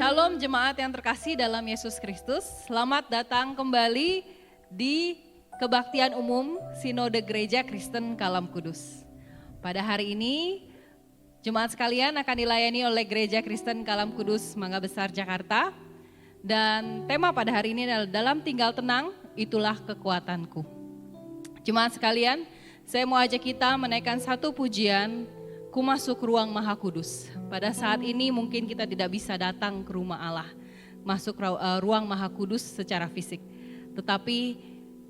Shalom jemaat yang terkasih dalam Yesus Kristus. Selamat datang kembali di Kebaktian Umum Sinode Gereja Kristen Kalam Kudus. Pada hari ini jemaat sekalian akan dilayani oleh Gereja Kristen Kalam Kudus Mangga Besar Jakarta. Dan tema pada hari ini adalah dalam tinggal tenang, itulah kekuatanku. Jemaat sekalian, saya mau ajak kita menaikkan satu pujian, Ku Masuk Ruang Maha Kudus. Pada saat ini mungkin kita tidak bisa datang ke rumah Allah, masuk ruang Maha Kudus secara fisik. Tetapi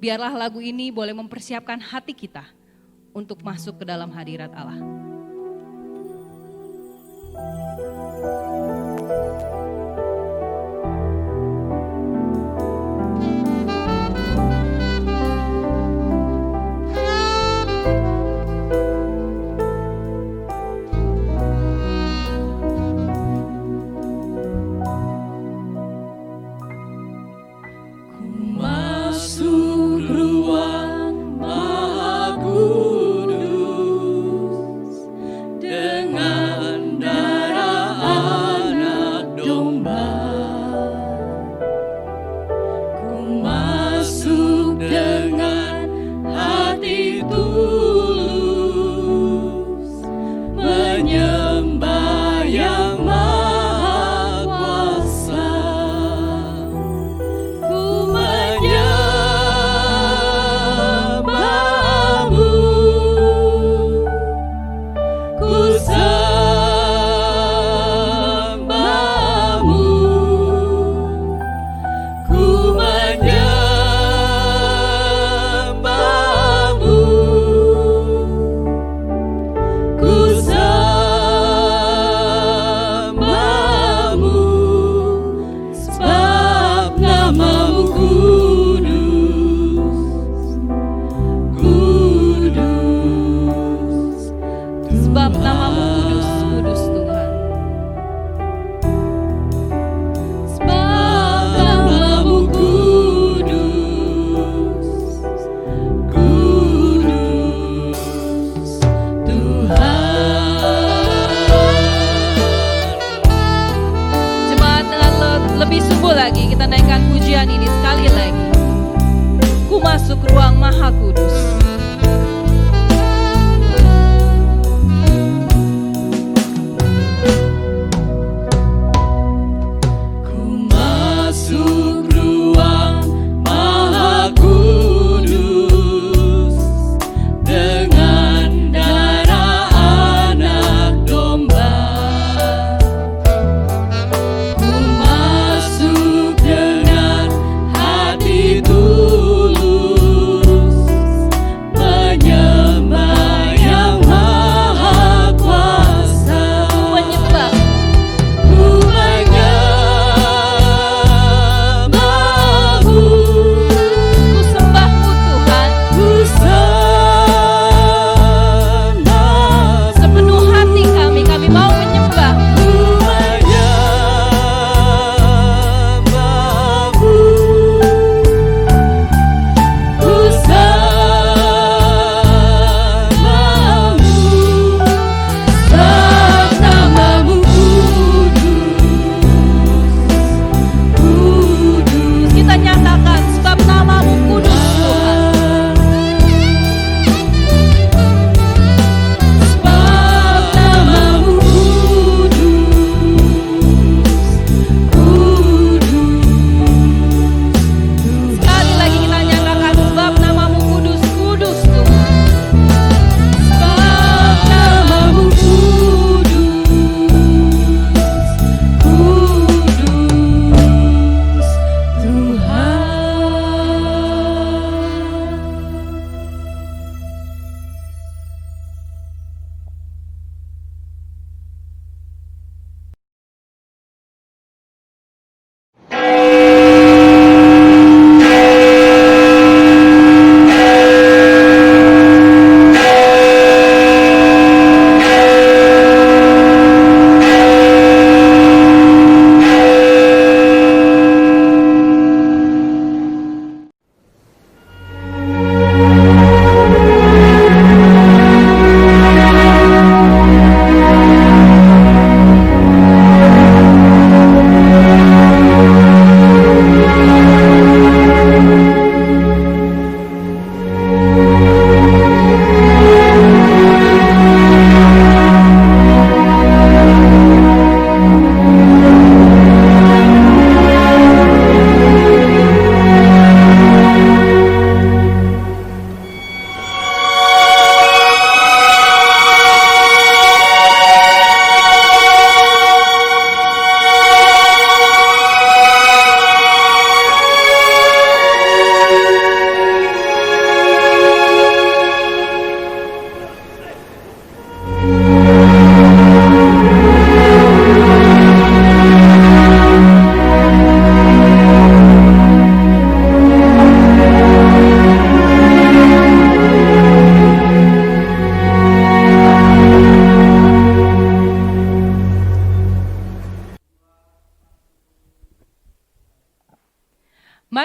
biarlah lagu ini boleh mempersiapkan hati kita untuk masuk ke dalam hadirat Allah.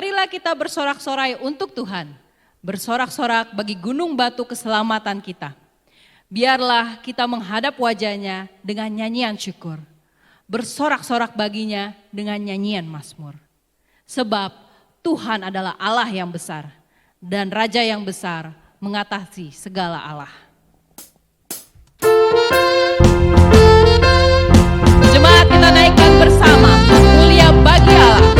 marilah kita bersorak-sorai untuk Tuhan. Bersorak-sorak bagi gunung batu keselamatan kita. Biarlah kita menghadap wajahnya dengan nyanyian syukur. Bersorak-sorak baginya dengan nyanyian mazmur. Sebab Tuhan adalah Allah yang besar dan Raja yang besar mengatasi segala Allah. Jemaat, kita naikkan bersama mulia bagi Allah.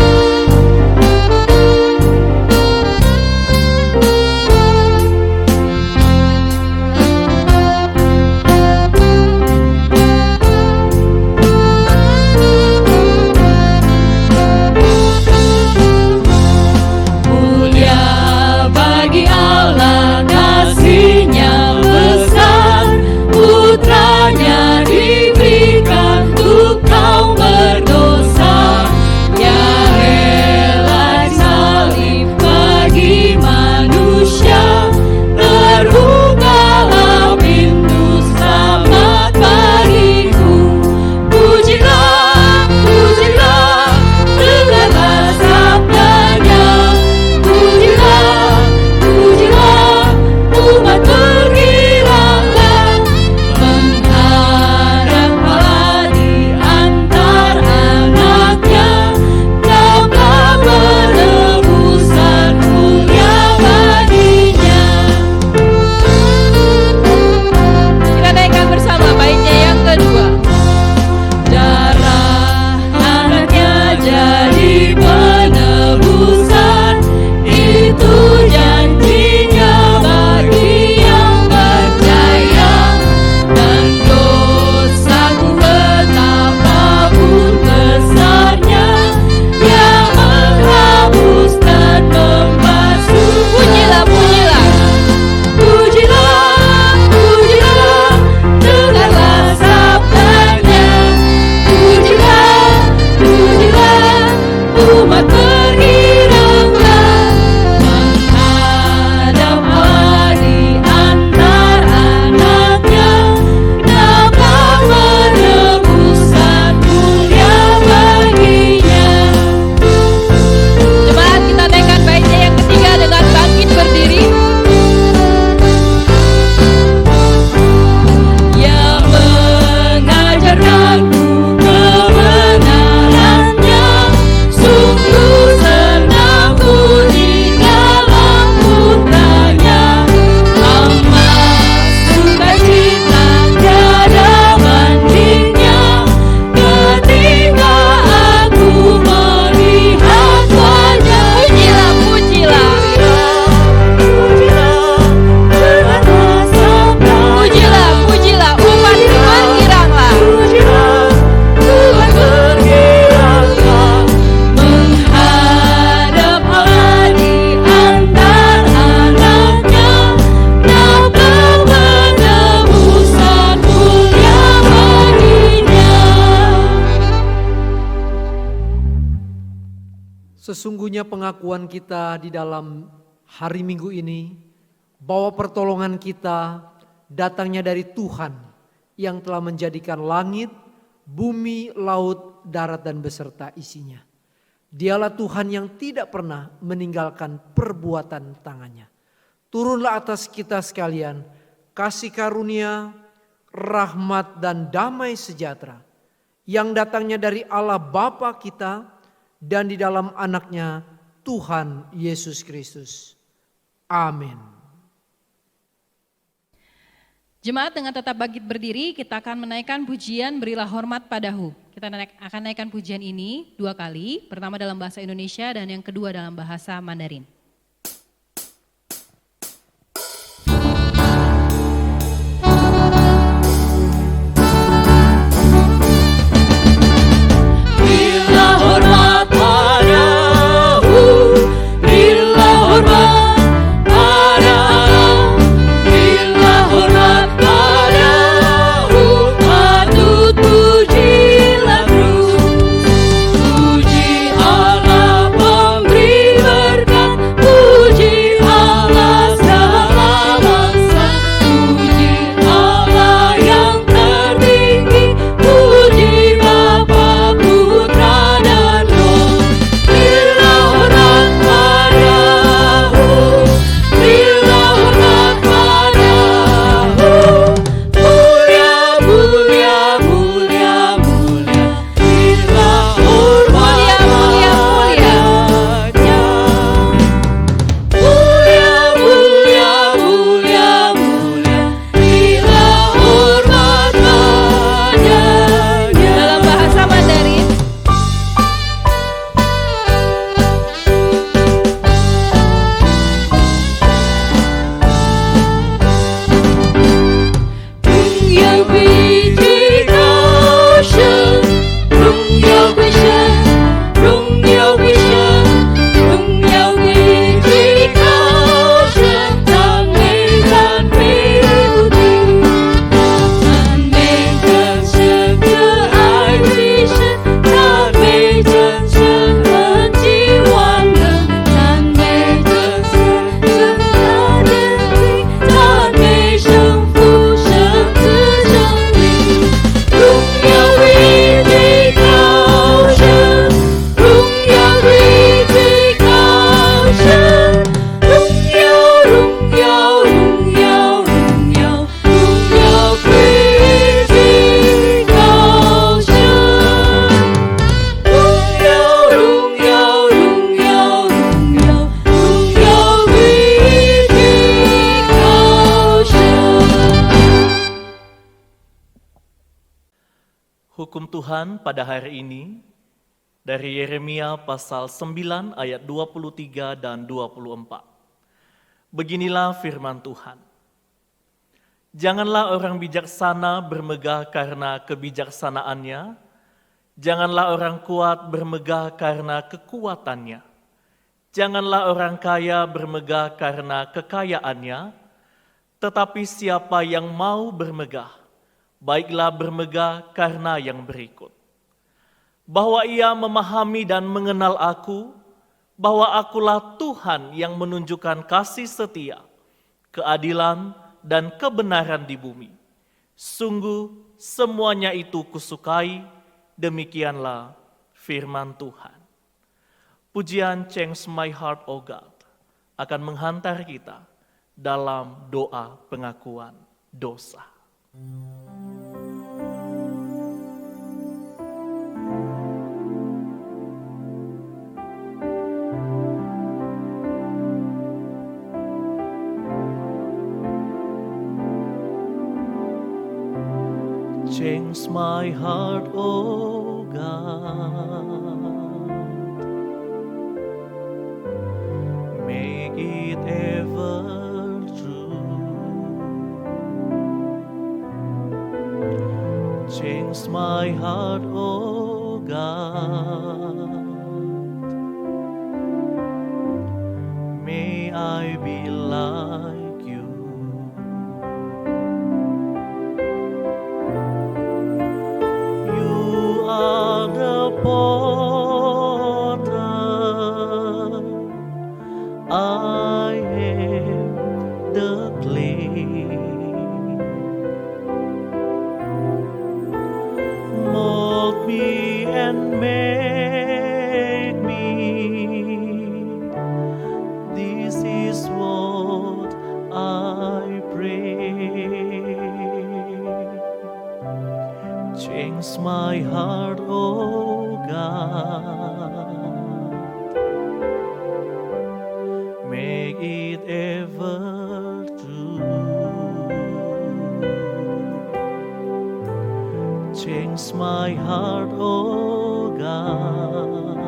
Sesungguhnya pengakuan kita di dalam hari Minggu ini bahwa pertolongan kita datangnya dari Tuhan yang telah menjadikan langit, bumi, laut, darat dan beserta isinya. Dialah Tuhan yang tidak pernah meninggalkan perbuatan tangannya. Turunlah atas kita sekalian kasih karunia, rahmat dan damai sejahtera yang datangnya dari Allah Bapa kita dan di dalam anaknya Tuhan Yesus Kristus. Amin. Jemaat, dengan tetap bangkit berdiri, kita akan menaikkan pujian Berilah Hormat Padahu. Kita akan naikkan pujian ini 2 kali, pertama dalam bahasa Indonesia dan yang kedua dalam bahasa Mandarin. Puji Allah pemberi berkat. Hukum Tuhan pada hari ini dari Yeremia pasal 9 ayat 23 dan 24. Beginilah firman Tuhan. Janganlah orang bijaksana bermegah karena kebijaksanaannya, janganlah orang kuat bermegah karena kekuatannya, janganlah orang kaya bermegah karena kekayaannya, tetapi siapa yang mau bermegah, baiklah bermegah karena yang berikut. Bahwa ia memahami dan mengenal aku, bahwa akulah Tuhan yang menunjukkan kasih setia, keadilan dan kebenaran di bumi. Sungguh semuanya itu kusukai, demikianlah firman Tuhan. Pujian Change My Heart, O God, akan menghantar kita dalam doa pengakuan dosa. Change my heart, O God, make it ever true. Change my heart, O God, may I be like you. You are the potter, I am the clay. Mold me and make me. This is what I pray. Change my heart, O God, make it ever true. Change my heart, O God,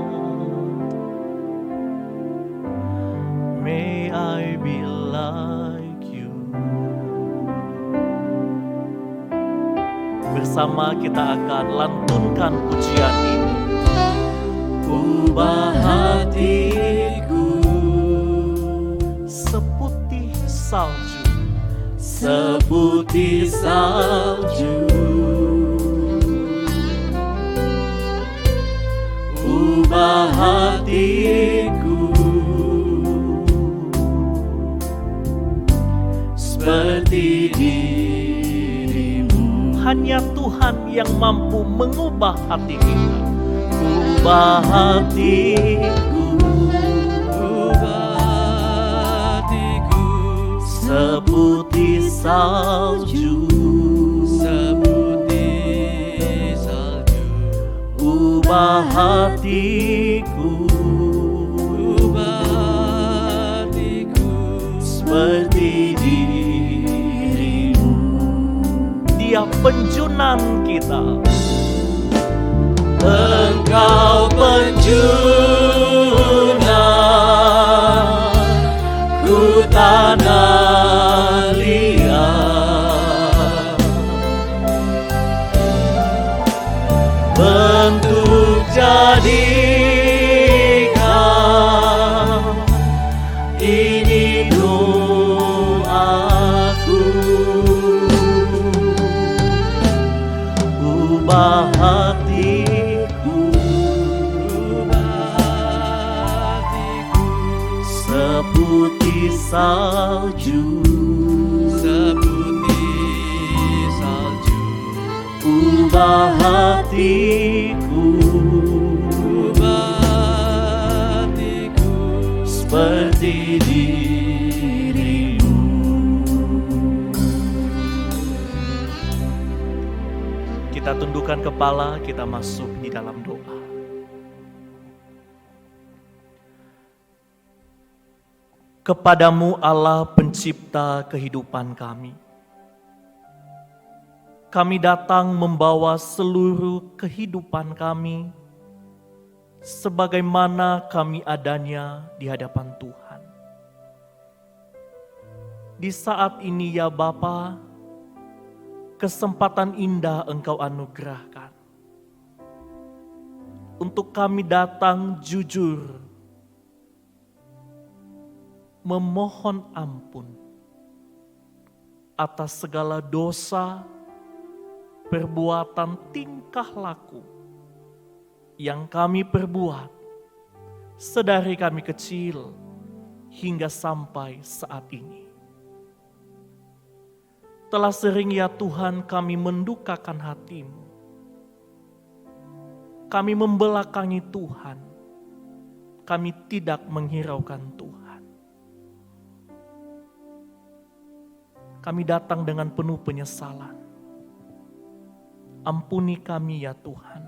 may I be like you. Bersama kita akan lantunkan pujian ini. Ubah hatiku seputih salju, seputih salju. Ubah hatiku seperti dirimu. Hanya Tuhan yang mampu mengubah hati kita. Ubah hatiku, ubah hatiku seputih salju, seputih salju. Ubah hatiku, ubah hatiku seperti dirimu. Dia penjunan kita. Engkau penjunan ku tanah liat, bentuk jadikan ini doaku. Ubah hatiku, seputih salju, seputih salju. Ubah hatiku, ubah hatiku seperti dirimu. Kita tundukkan kepala, kita masuk di dalam doa. Kepadamu Allah pencipta kehidupan kami, kami datang membawa seluruh kehidupan kami sebagaimana kami adanya di hadapan Tuhan. Di saat ini ya Bapa, kesempatan indah Engkau anugerahkan untuk kami datang jujur, memohon ampun atas segala dosa, perbuatan, tingkah laku yang kami perbuat sedari kami kecil hingga sampai saat ini. Telah sering ya Tuhan kami mendukakan hati-Mu. Kami membelakangi Tuhan. Kami tidak menghiraukan Tuhan. Kami datang dengan penuh penyesalan. Ampuni kami ya Tuhan.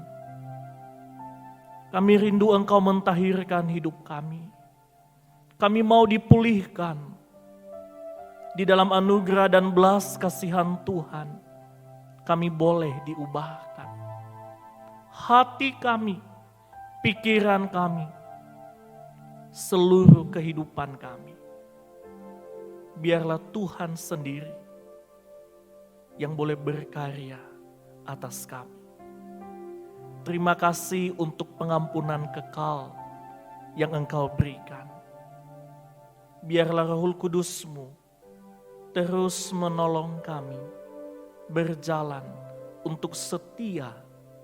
Kami rindu Engkau mentahirkan hidup kami. Kami mau dipulihkan di dalam anugerah dan belas kasihan Tuhan. Kami boleh diubahkan. Hati kami, pikiran kami, seluruh kehidupan kami. Biarlah Tuhan sendiri yang boleh berkarya atas kami. Terima kasih untuk pengampunan kekal yang Engkau berikan. Biarlah Roh Kudus-Mu terus menolong kami berjalan untuk setia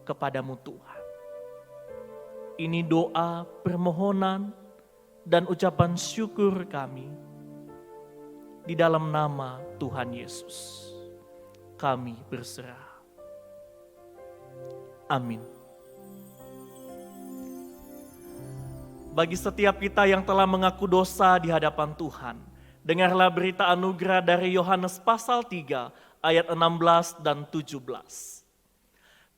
kepadamu Tuhan. Ini doa, permohonan, dan ucapan syukur kami di dalam nama Tuhan Yesus. Kami berserah. Amin. Bagi setiap kita yang telah mengaku dosa di hadapan Tuhan, dengarlah berita anugerah dari Yohanes pasal 3 ayat 16 dan 17.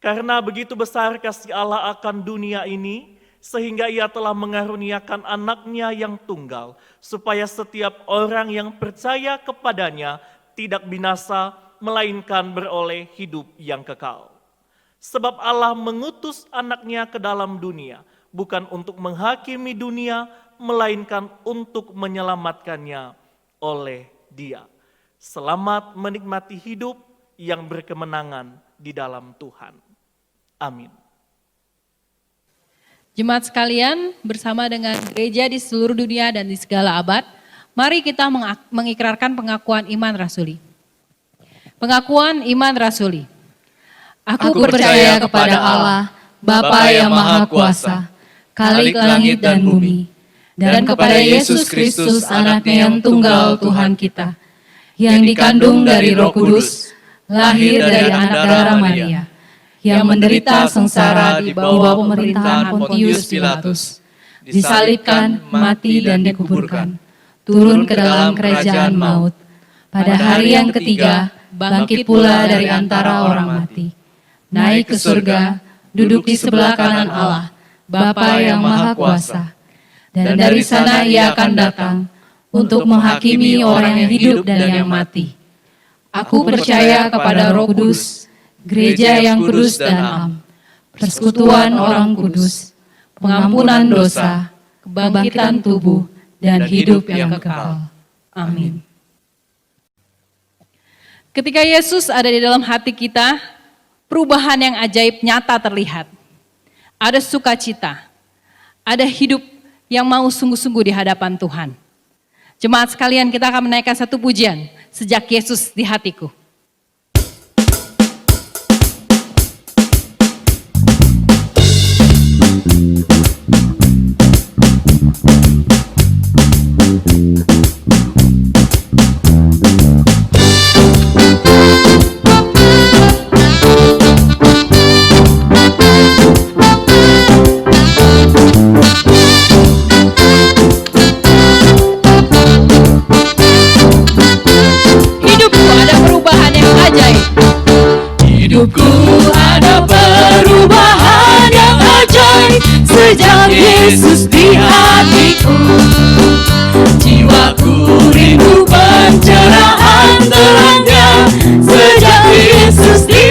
Karena begitu besar kasih Allah akan dunia ini, sehingga Ia telah mengaruniakan anaknya yang tunggal, supaya setiap orang yang percaya kepadanya tidak binasa, melainkan beroleh hidup yang kekal. Sebab Allah mengutus anaknya ke dalam dunia, bukan untuk menghakimi dunia, melainkan untuk menyelamatkannya oleh Dia. Selamat menikmati hidup yang berkemenangan di dalam Tuhan. Amin. Jemaat sekalian, bersama dengan gereja di seluruh dunia dan di segala abad, mari kita mengikrarkan pengakuan iman rasuli. Pengakuan iman rasuli. Aku percaya kepada Allah, Bapa yang Maha Kuasa, Khalik langit dan bumi, dan kepada Yesus Kristus anaknya yang tunggal Tuhan kita, yang dikandung dari Roh Kudus, lahir dari anak darah Maria, yang menderita sengsara di bawah pemerintahan Pontius Pilatus, disalibkan, mati dan dikuburkan, turun ke dalam kerajaan maut. Pada hari yang ketiga, bangkit pula dari antara orang mati, naik ke surga, duduk di sebelah kanan Allah, Bapa yang Maha Kuasa. Dan dari sana Ia akan datang untuk menghakimi orang yang hidup dan yang mati. Aku percaya kepada Roh Kudus, gereja yang kudus dan am, persekutuan orang kudus, pengampunan dosa, kebangkitan tubuh, dan hidup yang kekal. Amin. Ketika Yesus ada di dalam hati kita, perubahan yang ajaib nyata terlihat. Ada sukacita, ada hidup yang mau sungguh-sungguh di hadapan Tuhan. Jemaat sekalian, kita akan menaikkan satu pujian, Sejak Yesus di Hatiku. Hidupku ada perubahan yang ajaib sejak Yesus di hatiku. Jiwaku rindu pencerahan terangnya sejak Yesus di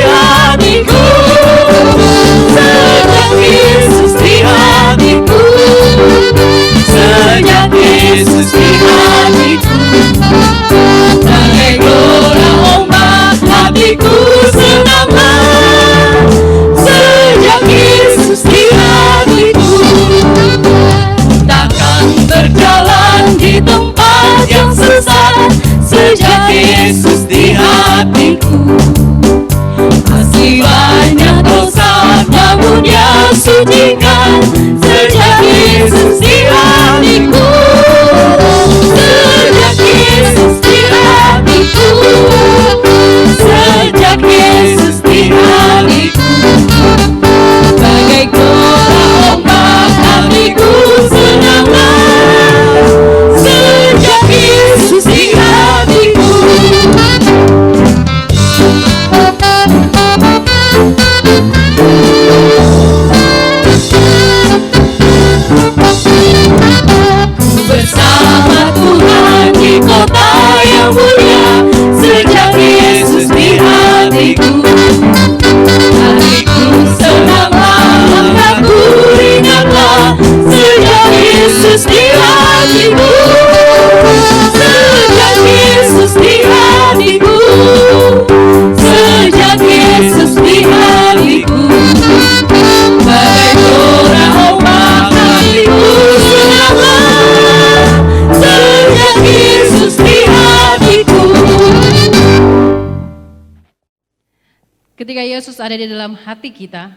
ada di dalam hati kita,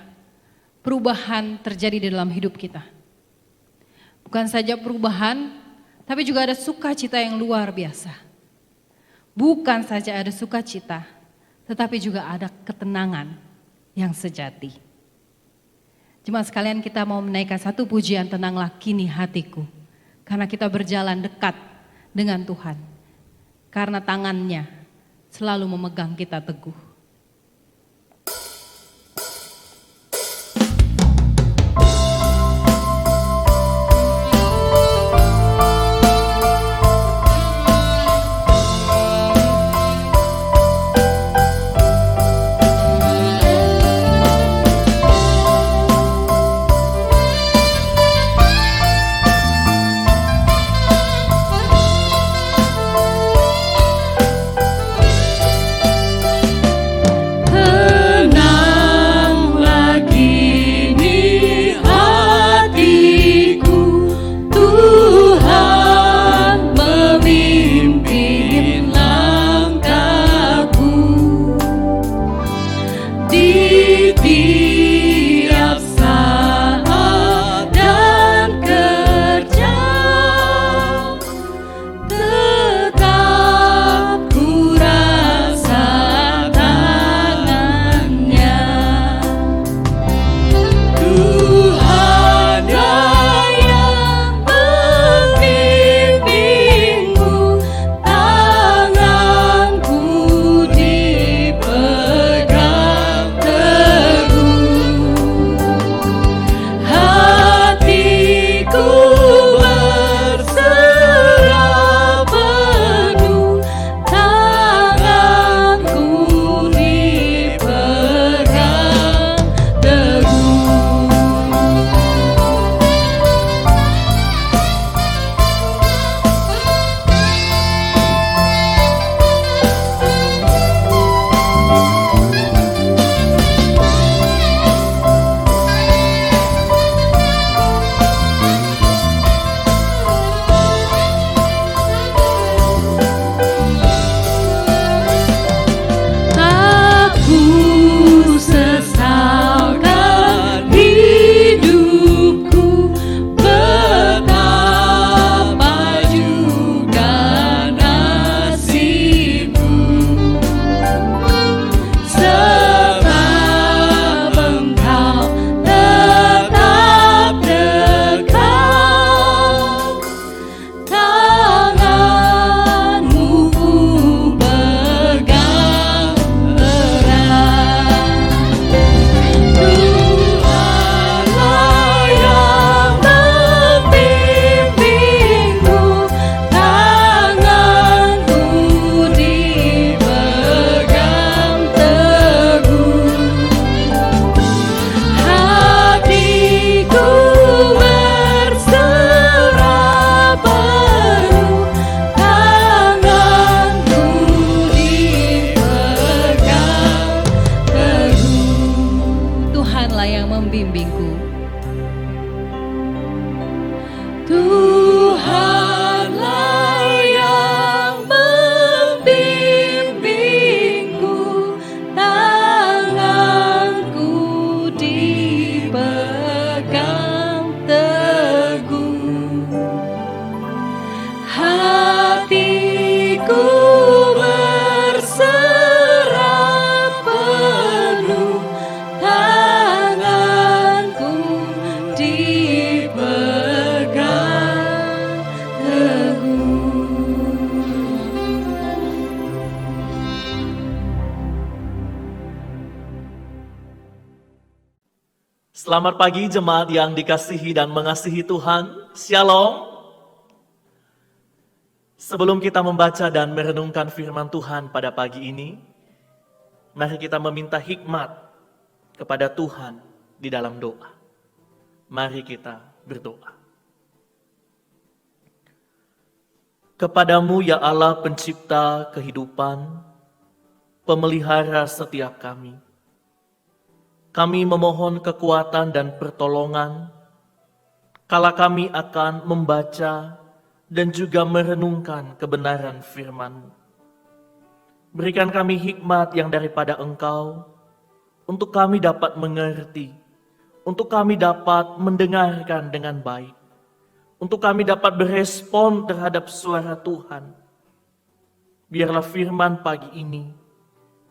perubahan terjadi di dalam hidup kita. Bukan saja perubahan, tapi juga ada sukacita yang luar biasa. Bukan saja ada sukacita, tetapi juga ada ketenangan yang sejati. Jemaat sekalian, kita mau menaikkan satu pujian, tenanglah kini hatiku. Karena kita berjalan dekat dengan Tuhan. Karena tangannya selalu memegang kita teguh. Selamat pagi jemaat yang dikasihi dan mengasihi Tuhan. Shalom. Sebelum kita membaca dan merenungkan firman Tuhan pada pagi ini, mari kita meminta hikmat kepada Tuhan di dalam doa. Mari kita berdoa. Kepadamu ya Allah pencipta kehidupan, pemelihara setiap kami memohon kekuatan dan pertolongan kala kami akan membaca dan juga merenungkan kebenaran firman-Mu. Berikan kami hikmat yang daripada Engkau, untuk kami dapat mengerti, untuk kami dapat mendengarkan dengan baik, untuk kami dapat berespon terhadap suara Tuhan. Biarlah firman pagi ini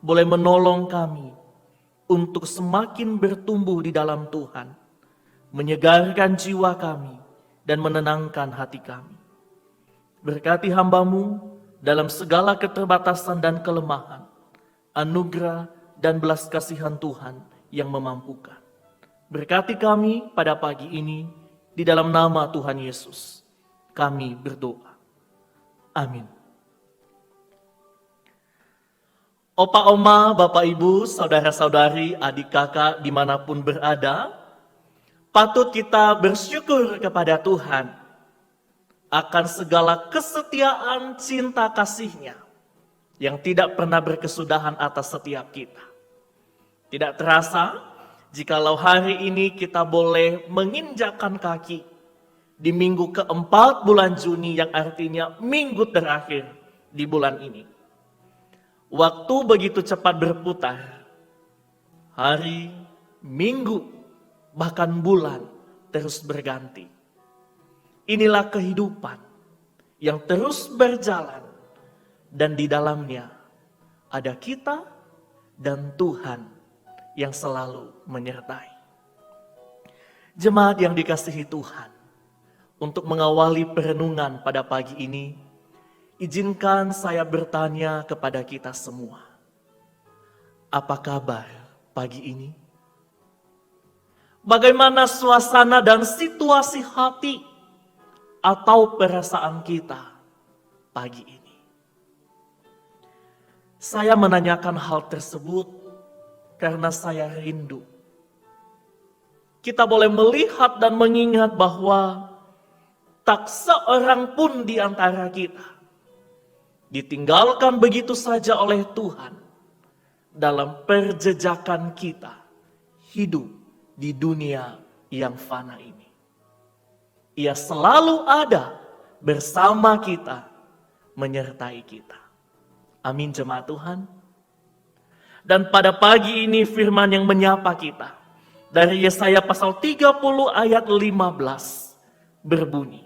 boleh menolong kami untuk semakin bertumbuh di dalam Tuhan, menyegarkan jiwa kami dan menenangkan hati kami. Berkati hamba-Mu dalam segala keterbatasan dan kelemahan, anugerah dan belas kasihan Tuhan yang memampukan. Berkati kami pada pagi ini, di dalam nama Tuhan Yesus, kami berdoa. Amin. Opa, oma, bapak, ibu, saudara-saudari, adik, kakak, dimanapun berada, patut kita bersyukur kepada Tuhan akan segala kesetiaan cinta kasih-Nya yang tidak pernah berkesudahan atas setiap kita. Tidak terasa, jikalau hari ini kita boleh menginjakkan kaki di minggu keempat bulan Juni, yang artinya minggu terakhir di bulan ini. Waktu begitu cepat berputar, hari, minggu, bahkan bulan terus berganti. Inilah kehidupan yang terus berjalan, dan di dalamnya ada kita dan Tuhan yang selalu menyertai. Jemaat yang dikasihi Tuhan, untuk mengawali perenungan pada pagi ini, izinkan saya bertanya kepada kita semua. Apa kabar pagi ini? Bagaimana suasana dan situasi hati atau perasaan kita pagi ini? Saya menanyakan hal tersebut karena saya rindu kita boleh melihat dan mengingat bahwa tak seorang pun di antara kita ditinggalkan begitu saja oleh Tuhan dalam perjejakan kita hidup di dunia yang fana ini. Ia selalu ada bersama kita, menyertai kita. Amin, jemaat Tuhan. Dan pada pagi ini firman yang menyapa kita dari Yesaya pasal 30 ayat 15 berbunyi,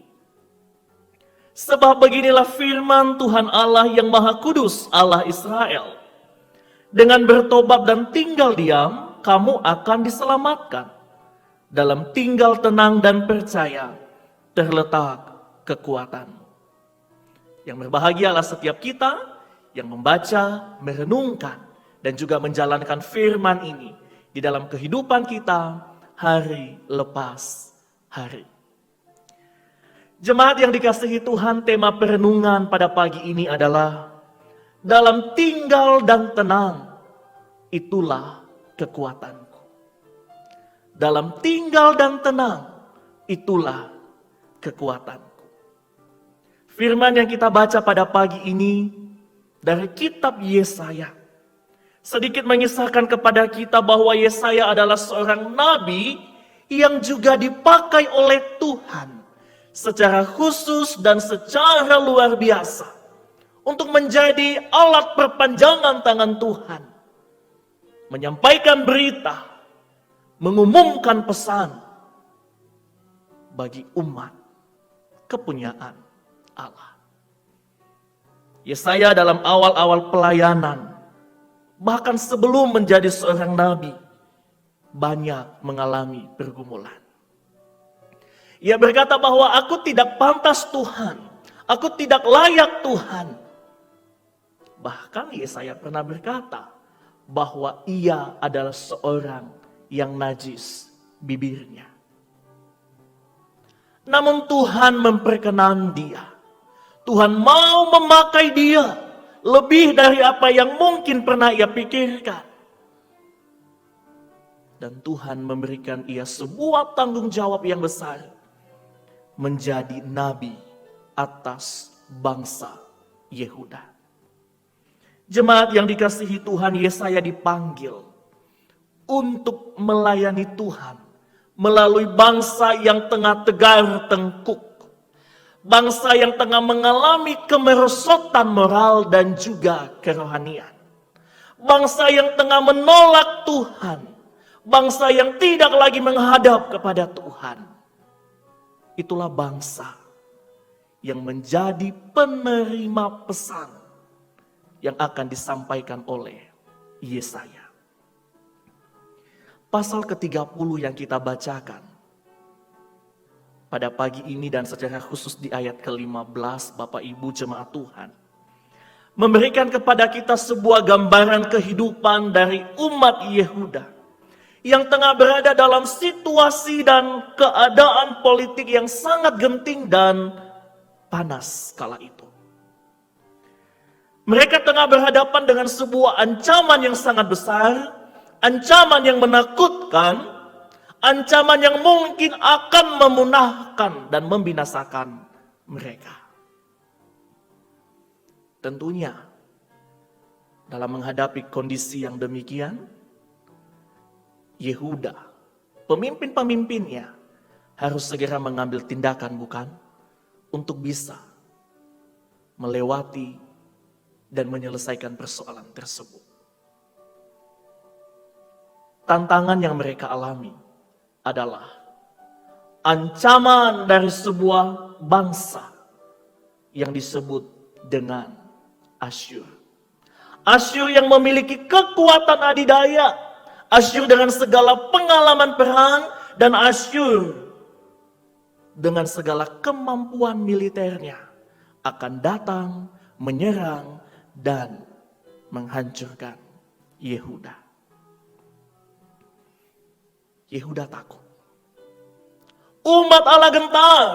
sebab beginilah firman Tuhan Allah yang Maha Kudus, Allah Israel. Dengan bertobat dan tinggal diam, kamu akan diselamatkan. Dalam tinggal tenang dan percaya, terletak kekuatanmu. Yang berbahagialah setiap kita yang membaca, merenungkan, dan juga menjalankan firman ini di dalam kehidupan kita hari lepas hari. Jemaat yang dikasihi Tuhan, tema perenungan pada pagi ini adalah dalam tinggal dan tenang, itulah kekuatanku. Dalam tinggal dan tenang, itulah kekuatanku. Firman yang kita baca pada pagi ini dari kitab Yesaya sedikit mengisahkan kepada kita bahwa Yesaya adalah seorang nabi yang juga dipakai oleh Tuhan secara khusus dan secara luar biasa untuk menjadi alat perpanjangan tangan Tuhan, menyampaikan berita, mengumumkan pesan bagi umat kepunyaan Allah. Yesaya dalam awal-awal pelayanan, bahkan sebelum menjadi seorang nabi, banyak mengalami pergumulan. Ia berkata bahwa aku tidak pantas Tuhan, aku tidak layak Tuhan. Bahkan Yesaya pernah berkata bahwa ia adalah seorang yang najis bibirnya. Namun Tuhan memperkenan dia. Tuhan mau memakai dia lebih dari apa yang mungkin pernah ia pikirkan. Dan Tuhan memberikan ia sebuah tanggung jawab yang besar, menjadi nabi atas bangsa Yehuda. Jemaat yang dikasihi Tuhan, Yesaya dipanggil untuk melayani Tuhan melalui bangsa yang tengah tegar tengkuk, bangsa yang tengah mengalami kemerosotan moral dan juga kerohanian, bangsa yang tengah menolak Tuhan, bangsa yang tidak lagi menghadap kepada Tuhan. Itulah bangsa yang menjadi penerima pesan yang akan disampaikan oleh Yesaya. Pasal ke-30 yang kita bacakan pada pagi ini dan secara khusus di ayat ke-15, Bapak Ibu jemaat Tuhan, memberikan kepada kita sebuah gambaran kehidupan dari umat Yehuda yang tengah berada dalam situasi dan keadaan politik yang sangat genting dan panas kala itu. Mereka tengah berhadapan dengan sebuah ancaman yang sangat besar, ancaman yang menakutkan, ancaman yang mungkin akan memunahkan dan membinasakan mereka. Tentunya dalam menghadapi kondisi yang demikian, Yehuda, pemimpin-pemimpinnya harus segera mengambil tindakan, bukan? Untuk bisa melewati dan menyelesaikan persoalan tersebut. Tantangan yang mereka alami adalah ancaman dari sebuah bangsa yang disebut dengan Asyur. Asyur yang memiliki kekuatan adidaya, Asyur dengan segala pengalaman perang, dan Asyur dengan segala kemampuan militernya akan datang, menyerang, dan menghancurkan Yehuda. Yehuda takut. Umat Allah gentar.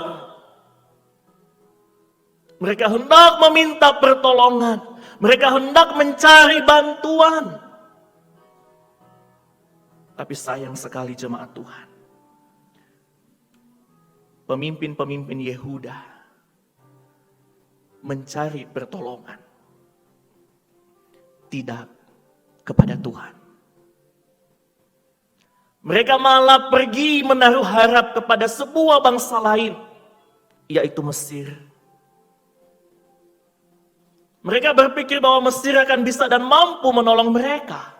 Mereka hendak meminta pertolongan. Mereka hendak mencari bantuan. Tapi sayang sekali jemaat Tuhan, pemimpin-pemimpin Yehuda mencari pertolongan tidak kepada Tuhan. Mereka malah pergi menaruh harap kepada sebuah bangsa lain, yaitu Mesir. Mereka berpikir bahwa Mesir akan bisa dan mampu menolong mereka.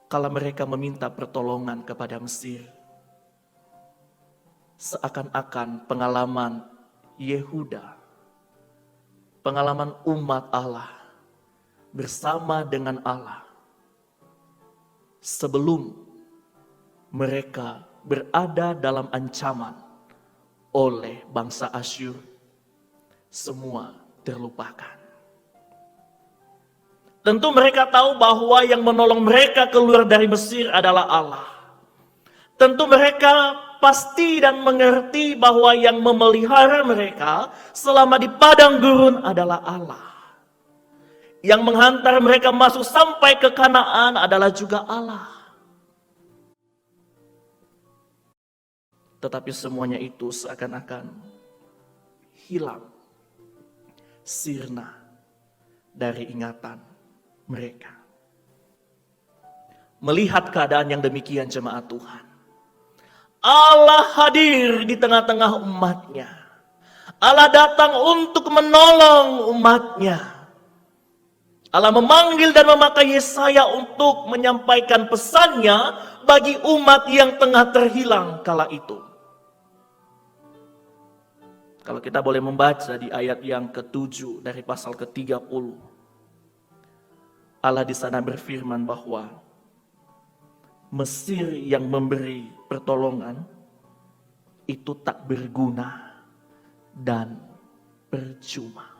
Kalau mereka meminta pertolongan kepada Mesir, seakan-akan pengalaman Yehuda, pengalaman umat Allah bersama dengan Allah sebelum mereka berada dalam ancaman oleh bangsa Asyur, semua terlupakan. Tentu mereka tahu bahwa yang menolong mereka keluar dari Mesir adalah Allah. Tentu mereka pasti dan mengerti bahwa yang memelihara mereka selama di padang gurun adalah Allah. Yang menghantar mereka masuk sampai ke Kanaan adalah juga Allah. Tetapi semuanya itu seakan-akan hilang, sirna dari ingatan mereka. Melihat keadaan yang demikian jemaat Tuhan, Allah hadir di tengah-tengah umatnya. Allah datang untuk menolong umatnya. Allah memanggil dan memakai Yesaya untuk menyampaikan pesannya bagi umat yang tengah terhilang kala itu. Kalau kita boleh membaca di ayat yang ke-7 dari pasal ke-30. Allah di sana berfirman bahwa Mesir yang memberi pertolongan itu tak berguna dan percuma.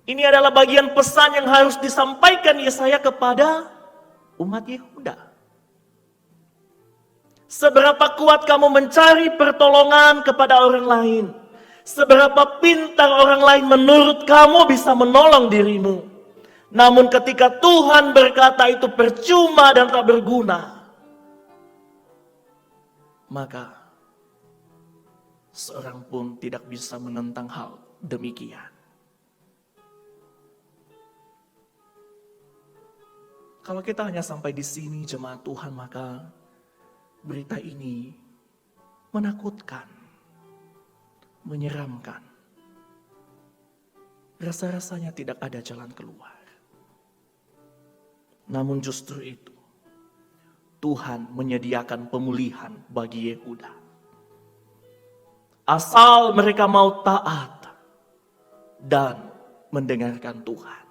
Ini adalah bagian pesan yang harus disampaikan Yesaya kepada umat Yehuda. Seberapa kuat kamu mencari pertolongan kepada orang lain, seberapa pintar orang lain menurut kamu bisa menolong dirimu. Namun ketika Tuhan berkata itu percuma dan tak berguna, maka seorang pun tidak bisa menentang hal demikian. Kalau kita hanya sampai di sini jemaat Tuhan, maka berita ini menakutkan, menyeramkan. rasa-rasanya tidak ada jalan keluar. Namun justru itu, Tuhan menyediakan pemulihan bagi Yehuda. Asal mereka mau taat dan mendengarkan Tuhan.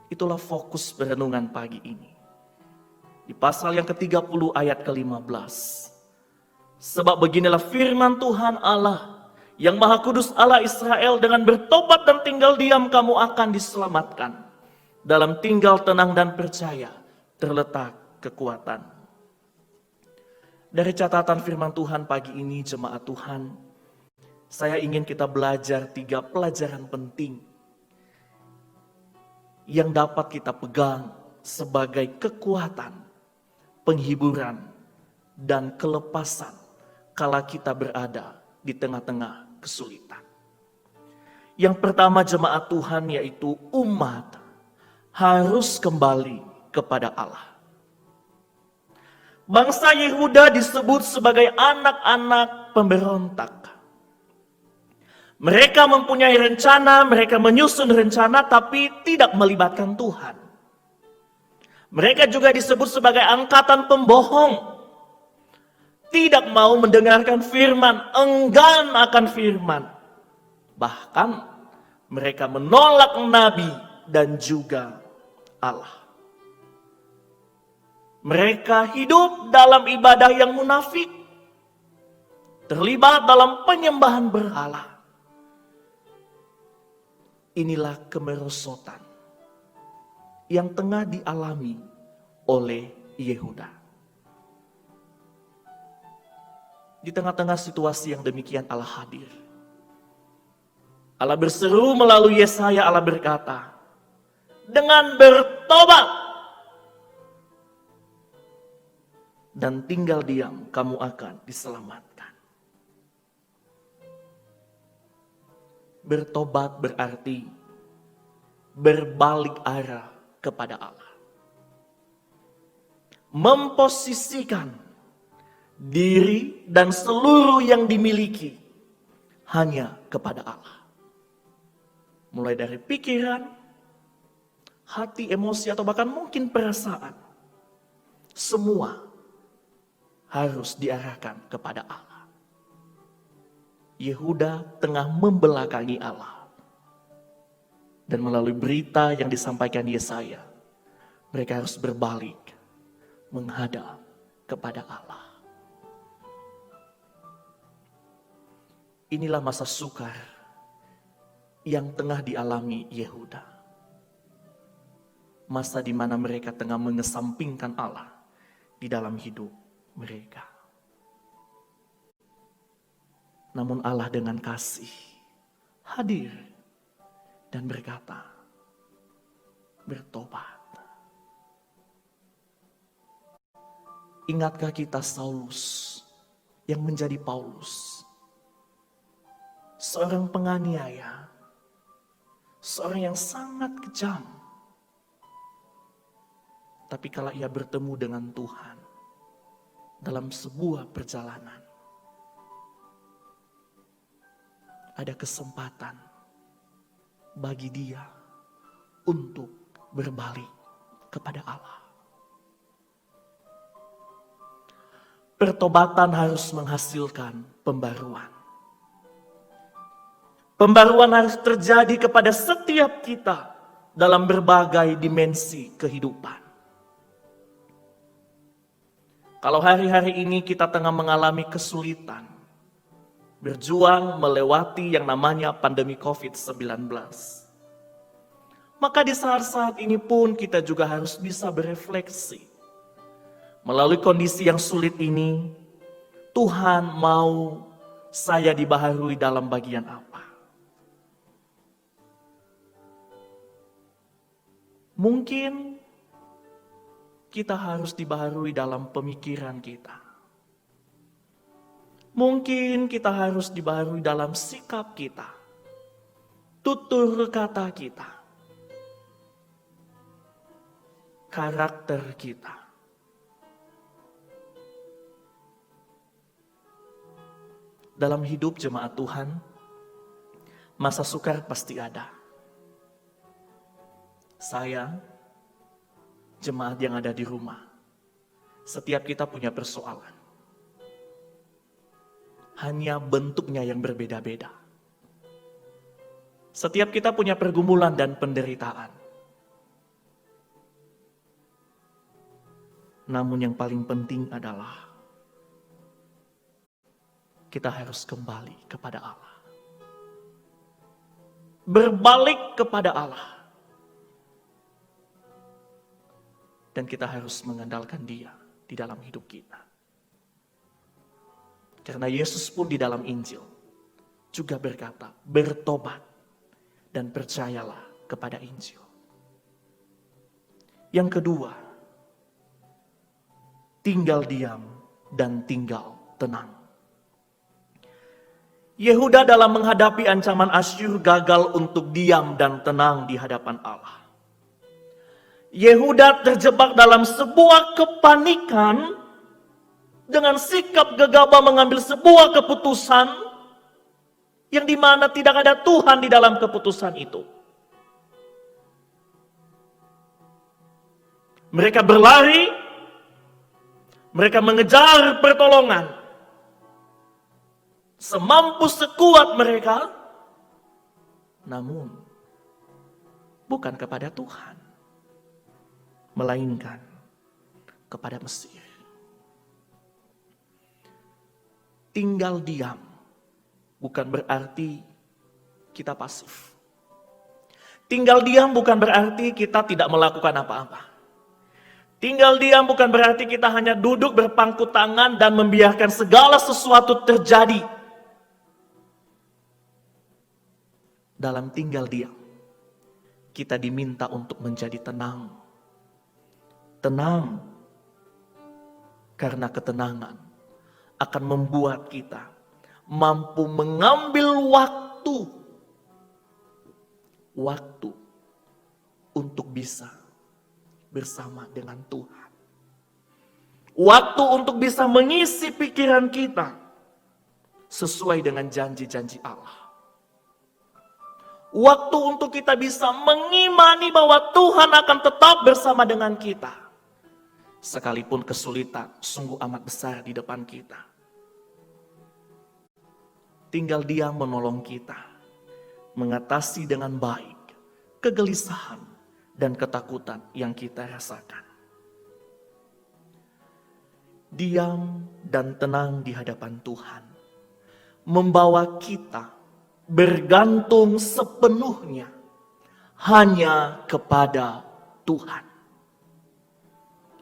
Itulah fokus perenungan pagi ini. Di pasal yang ke-30 ayat ke-15. Sebab beginilah firman Tuhan Allah, yang Maha Kudus Allah Israel, dengan bertobat dan tinggal diam kamu akan diselamatkan. Dalam tinggal tenang dan percaya terletak kekuatan. Dari catatan firman Tuhan pagi ini, jemaat Tuhan, saya ingin kita belajar 3 pelajaran penting yang dapat kita pegang sebagai kekuatan, penghiburan, dan kelepasan kala kita berada di tengah-tengah kesulitan. Yang pertama, jemaat Tuhan, yaitu umat harus kembali kepada Allah. Bangsa Yehuda disebut sebagai anak-anak pemberontak. Mereka mempunyai rencana, mereka menyusun rencana, tapi tidak melibatkan Tuhan. Mereka juga disebut sebagai angkatan pembohong. Tidak mau mendengarkan firman, enggan akan firman. Bahkan mereka menolak nabi dan juga Allah. Mereka hidup dalam ibadah yang munafik, terlibat dalam penyembahan berhala. Inilah kemerosotan yang tengah dialami oleh Yehuda. Di tengah-tengah situasi yang demikian Allah hadir. Allah berseru melalui Yesaya, Allah berkata, dengan bertobat dan tinggal diam kamu akan diselamatkan. Bertobat berarti berbalik arah kepada Allah. Memposisikan diri dan seluruh yang dimiliki hanya kepada Allah. Mulai dari pikiran, hati, emosi, atau bahkan mungkin perasaan. Semua harus diarahkan kepada Allah. Yehuda tengah membelakangi Allah. Dan melalui berita yang disampaikan Yesaya, mereka harus berbalik menghadap kepada Allah. Inilah masa sukar yang tengah dialami Yehuda. Masa di mana mereka tengah mengesampingkan Allah di dalam hidup mereka. Namun Allah dengan kasih hadir dan berkata, bertobat. Ingatkah kita Saulus yang menjadi Paulus? Seorang penganiaya, seorang yang sangat kejam. Tapi kalau ia bertemu dengan Tuhan dalam sebuah perjalanan, ada kesempatan bagi dia untuk berbalik kepada Allah. Pertobatan harus menghasilkan pembaruan. Pembaruan harus terjadi kepada setiap kita dalam berbagai dimensi kehidupan. Kalau hari-hari ini kita tengah mengalami kesulitan, berjuang melewati yang namanya pandemi COVID-19. Maka di saat-saat ini pun kita juga harus bisa berefleksi. Melalui kondisi yang sulit ini, Tuhan mau saya dibaharui dalam bagian apa? Mungkin kita harus dibaharui dalam pemikiran kita. Mungkin kita harus dibaharui dalam sikap kita, tutur kata kita, karakter kita. Dalam hidup jemaat Tuhan, Masa sukar pasti ada. Saya, jemaat yang ada di rumah, setiap kita punya persoalan. Hanya bentuknya yang berbeda-beda. Setiap kita punya pergumulan dan penderitaan. Namun yang paling penting adalah kita harus kembali kepada Allah. Berbalik kepada Allah. Dan kita harus mengandalkan Dia di dalam hidup kita. Karena Yesus pun di dalam Injil juga berkata, bertobat dan percayalah kepada Injil. Yang kedua, tinggal diam dan tinggal tenang. Yehuda dalam menghadapi ancaman Asyur gagal untuk diam dan tenang di hadapan Allah. Yehuda terjebak dalam sebuah kepanikan dengan sikap gegabah mengambil sebuah keputusan yang dimana tidak ada Tuhan di dalam keputusan itu. Mereka berlari, mereka mengejar pertolongan. Semampu sekuat mereka, namun bukan kepada Tuhan, melainkan kepada Mesir. Tinggal diam bukan berarti kita pasif. Tinggal diam bukan berarti kita tidak melakukan apa-apa. Tinggal diam bukan berarti kita hanya duduk berpangku tangan dan membiarkan segala sesuatu terjadi. Dalam tinggal diam, kita diminta untuk menjadi tenang. Tenang, karena ketenangan akan membuat kita mampu mengambil waktu untuk bisa bersama dengan Tuhan. Waktu untuk bisa mengisi pikiran kita sesuai dengan janji-janji Allah. Waktu untuk kita bisa mengimani bahwa Tuhan akan tetap bersama dengan kita. Sekalipun kesulitan sungguh amat besar di depan kita. Tinggal Dia menolong kita mengatasi dengan baik kegelisahan dan ketakutan yang kita rasakan. Diam dan tenang di hadapan Tuhan membawa kita bergantung sepenuhnya hanya kepada Tuhan.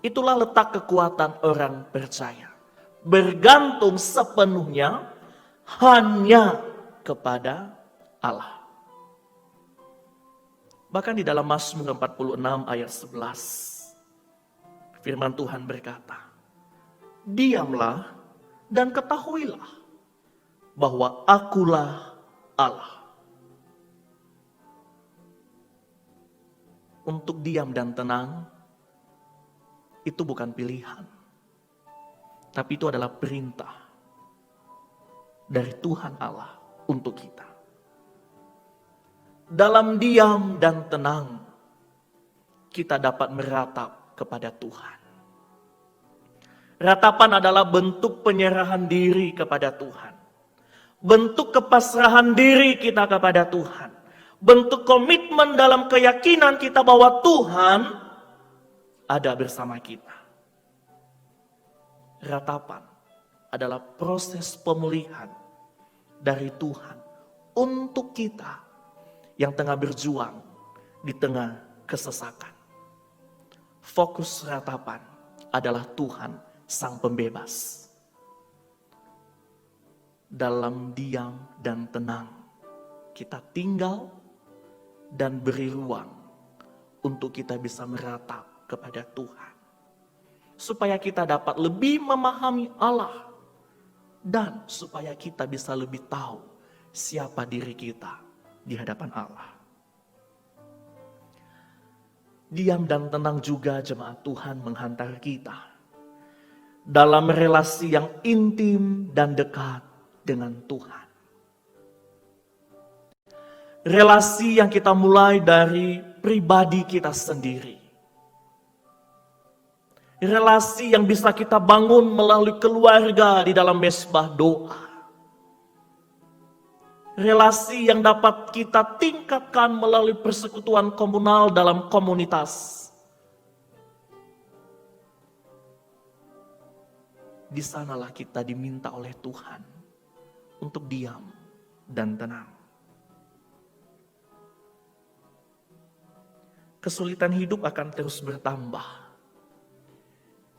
Itulah letak kekuatan orang percaya. Bergantung sepenuhnya hanya kepada Allah. Bahkan di dalam Mazmur 46 ayat 11, firman Tuhan berkata, diamlah dan ketahuilah bahwa akulah Allah. Untuk diam dan tenang itu bukan pilihan, tapi itu adalah perintah dari Tuhan Allah untuk kita. Dalam diam dan tenang kita dapat meratap kepada Tuhan. Ratapan adalah bentuk penyerahan diri kepada Tuhan. Bentuk kepasrahan diri kita kepada Tuhan. Bentuk komitmen dalam keyakinan kita bahwa Tuhan ada bersama kita. Ratapan adalah proses pemulihan dari Tuhan untuk kita yang tengah berjuang di tengah kesesakan. Fokus ratapan adalah Tuhan Sang Pembebas. Dalam diam dan tenang kita tinggal dan beri ruang untuk kita bisa meratap kepada Tuhan, supaya kita dapat lebih memahami Allah dan supaya kita bisa lebih tahu siapa diri kita di hadapan Allah. Diam dan tenang juga jemaat Tuhan menghantar kita dalam relasi yang intim dan dekat dengan Tuhan. relasi yang kita mulai dari pribadi kita sendiri. Relasi yang bisa kita bangun melalui keluarga di dalam mesbah doa. Relasi yang dapat kita tingkatkan melalui persekutuan komunal dalam komunitas. Di sanalah kita diminta oleh Tuhan untuk diam dan tenang. Kesulitan hidup akan terus bertambah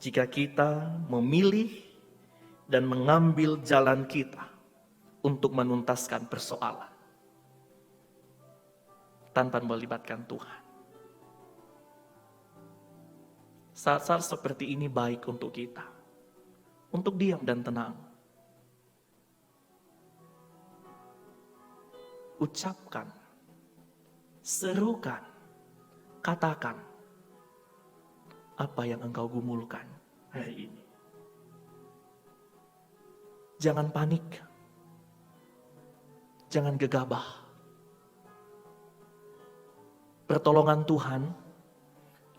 jika kita memilih dan mengambil jalan kita untuk menuntaskan persoalan tanpa melibatkan Tuhan. Saat-saat seperti ini baik untuk kita, untuk diam dan tenang. Ucapkan, serukan, katakan apa yang engkau gumulkan hari ini. Jangan panik, jangan gegabah. Pertolongan Tuhan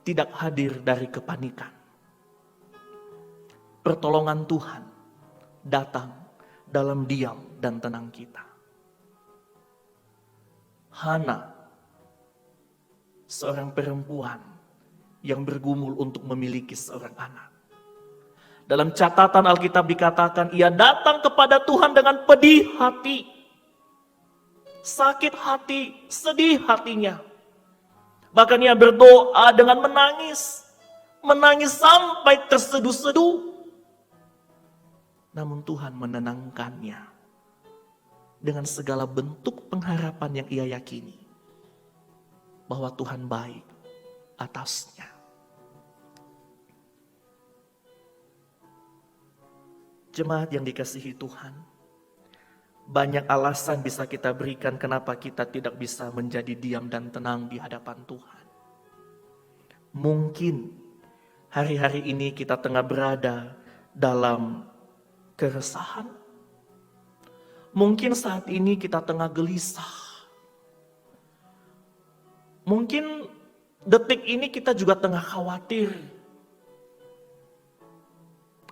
tidak hadir dari kepanikan. Pertolongan Tuhan datang dalam diam dan tenang kita. Hana, seorang perempuan yang bergumul untuk memiliki seorang anak. Dalam catatan Alkitab dikatakan ia datang kepada Tuhan dengan pedih hati, sakit hati, sedih hatinya. Bahkan ia berdoa dengan menangis sampai terseduh-seduh. Namun Tuhan menenangkannya dengan segala bentuk pengharapan yang ia yakini bahwa Tuhan baik atasnya. Jemaat yang dikasihi Tuhan, banyak alasan bisa kita berikan kenapa kita tidak bisa menjadi diam dan tenang di hadapan Tuhan. Mungkin hari-hari ini kita tengah berada dalam keresahan. Mungkin saat ini kita tengah gelisah. Mungkin detik ini kita juga tengah khawatir.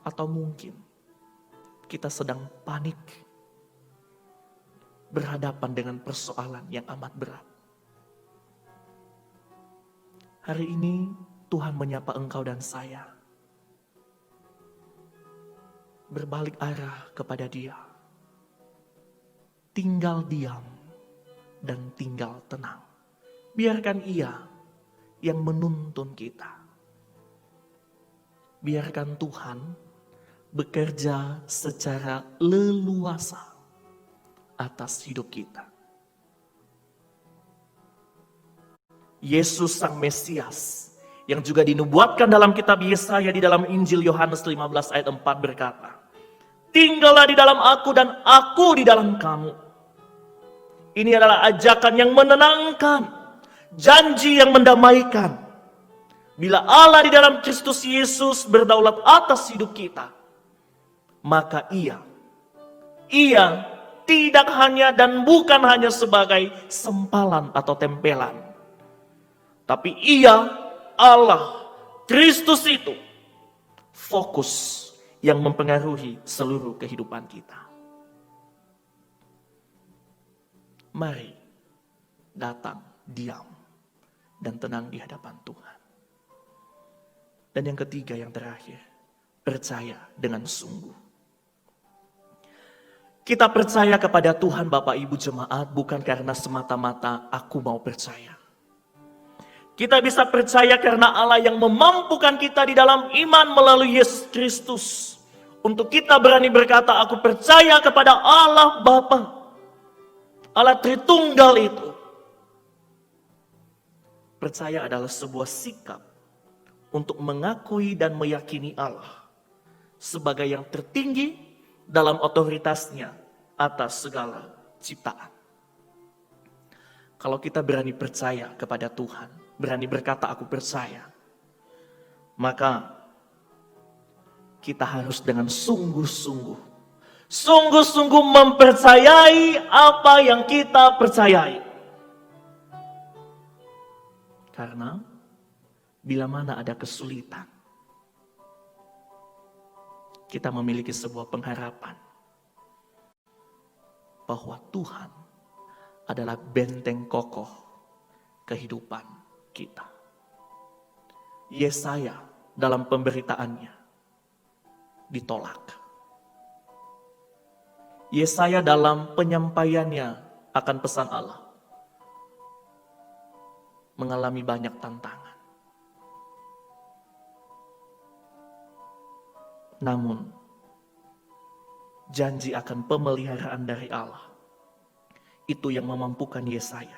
Atau mungkin kita sedang panik, berhadapan dengan persoalan yang amat berat. Hari ini Tuhan menyapa engkau dan saya. Berbalik arah kepada Dia. Tinggal diam dan tinggal tenang. Biarkan Ia yang menuntun kita. Biarkan Tuhan bekerja secara leluasa atas hidup kita. Yesus Sang Mesias yang juga dinubuatkan dalam kitab Yesaya di dalam Injil Yohanes 15 ayat 4 berkata, "Tinggallah di dalam aku dan aku di dalam kamu." Ini adalah ajakan yang menenangkan, janji yang mendamaikan. Bila Allah di dalam Kristus Yesus berdaulat atas hidup kita, maka Ia tidak hanya dan bukan hanya sebagai sempalan atau tempelan. Tapi Ia, Allah, Kristus itu fokus yang mempengaruhi seluruh kehidupan kita. Mari datang, diam, dan tenang di hadapan Tuhan. Dan yang ketiga, yang terakhir, percaya dengan sungguh. Kita percaya kepada Tuhan Bapak Ibu Jemaat bukan karena semata-mata aku mau percaya. Kita bisa percaya karena Allah yang memampukan kita di dalam iman melalui Yesus Kristus. Untuk kita berani berkata, aku percaya kepada Allah Bapa. Allah Tritunggal itu. Percaya adalah sebuah sikap untuk mengakui dan meyakini Allah sebagai yang tertinggi dalam otoritasnya atas segala ciptaan. Kalau kita berani percaya kepada Tuhan, berani berkata aku percaya, maka kita harus dengan sungguh-sungguh mempercayai apa yang kita percayai. Karena bila mana ada kesulitan, kita memiliki sebuah pengharapan bahwa Tuhan adalah benteng kokoh kehidupan kita. Yesaya dalam pemberitaannya ditolak. Yesaya dalam penyampaiannya akan pesan Allah mengalami banyak tantangan. Namun, janji akan pemeliharaan dari Allah itu yang memampukan Yesaya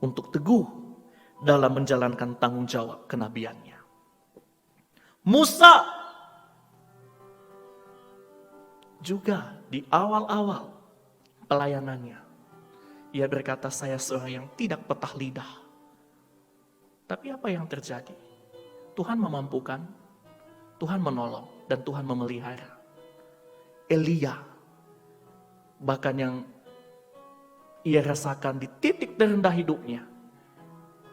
untuk teguh dalam menjalankan tanggung jawab kenabiannya. Musa juga di awal-awal pelayanannya, ia berkata, saya seorang yang tidak petah lidah. Tapi apa yang terjadi? Tuhan memampukan, Tuhan menolong, dan Tuhan memelihara. Elia, bahkan yang ia rasakan di titik terendah hidupnya,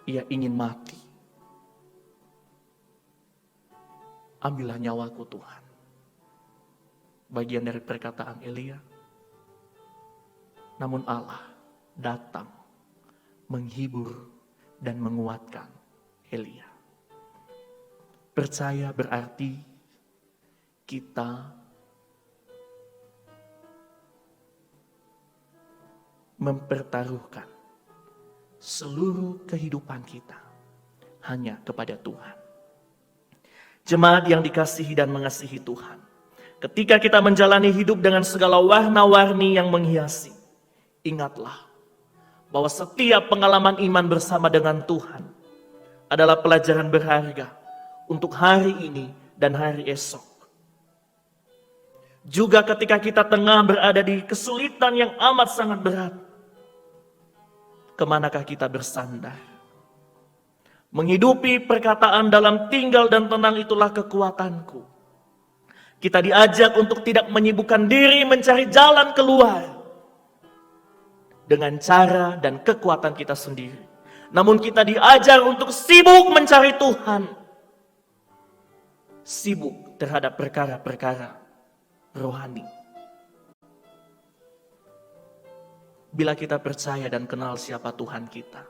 ia ingin mati. Ambillah nyawaku Tuhan. Bagian dari perkataan Elia. Namun Allah datang menghibur dan menguatkan Elia. Percaya berarti kita mempertaruhkan seluruh kehidupan kita hanya kepada Tuhan. Jemaat yang dikasihi dan mengasihi Tuhan, ketika kita menjalani hidup dengan segala warna-warni yang menghiasi, ingatlah bahwa setiap pengalaman iman bersama dengan Tuhan adalah pelajaran berharga untuk hari ini dan hari esok. Juga ketika kita tengah berada di kesulitan yang amat sangat berat, kemanakah kita bersandar? Menghidupi perkataan dalam tinggal dan tenang itulah kekuatanku. Kita diajak untuk tidak menyibukkan diri mencari jalan keluar dengan cara dan kekuatan kita sendiri. Namun kita diajar untuk sibuk mencari Tuhan. Sibuk terhadap perkara-perkara rohani. Bila kita percaya dan kenal siapa Tuhan kita,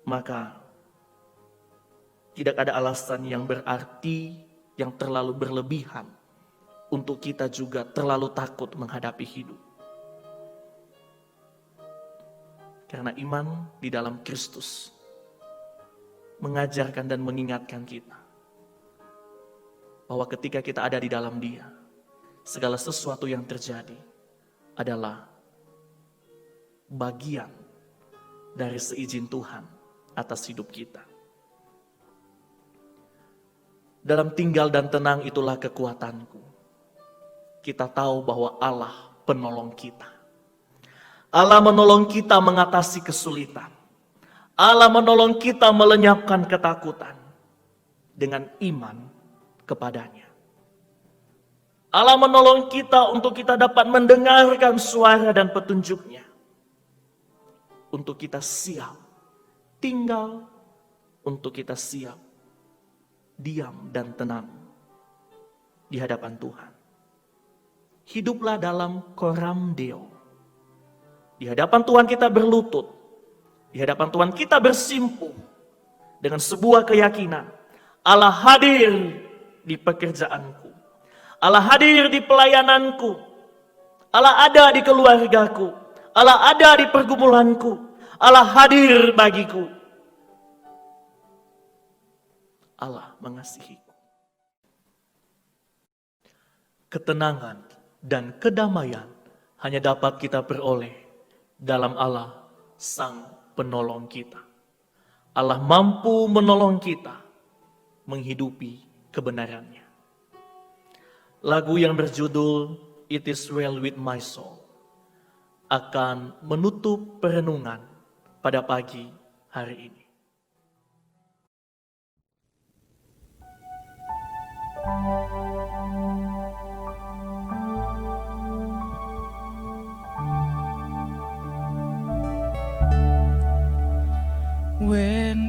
maka tidak ada alasan yang berarti yang terlalu berlebihan untuk kita juga terlalu takut menghadapi hidup. Karena iman di dalam Kristus mengajarkan dan mengingatkan kita bahwa ketika kita ada di dalam Dia, segala sesuatu yang terjadi adalah bagian dari seizin Tuhan atas hidup kita. Dalam tinggal dan tenang itulah kekuatanku. Kita tahu bahwa Allah penolong kita. Allah menolong kita mengatasi kesulitan. Allah menolong kita melenyapkan ketakutan dengan iman kepadanya. Allah menolong kita untuk kita dapat mendengarkan suara dan petunjuknya. Untuk kita siap tinggal, untuk kita siap diam dan tenang di hadapan Tuhan. Hiduplah dalam koram Deo. Di hadapan Tuhan kita berlutut. Di hadapan Tuhan kita bersimpuh dengan sebuah keyakinan. Allah hadir di pekerjaanku. Allah hadir di pelayananku. Allah ada di keluargaku. Allah ada di pergumulanku. Allah hadir bagiku. Allah mengasihiku. Ketenangan dan kedamaian hanya dapat kita peroleh dalam Allah Sang Penolong kita. Allah mampu menolong kita menghidupi kebenarannya. Lagu yang berjudul It Is Well With My Soul akan menutup perenungan pada pagi hari ini. When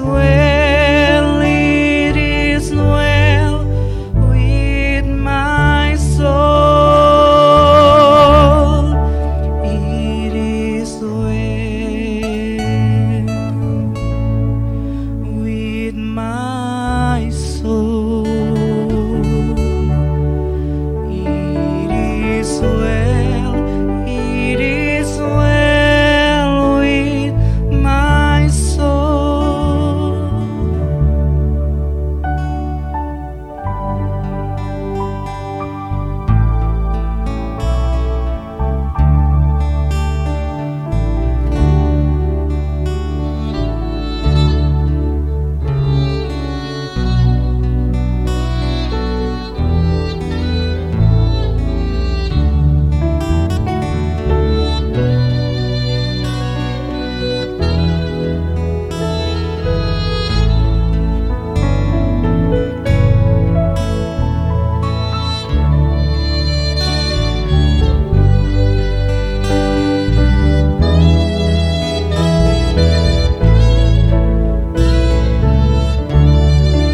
well, it is well with my soul. It is well with my soul. It is well, it is well with my soul.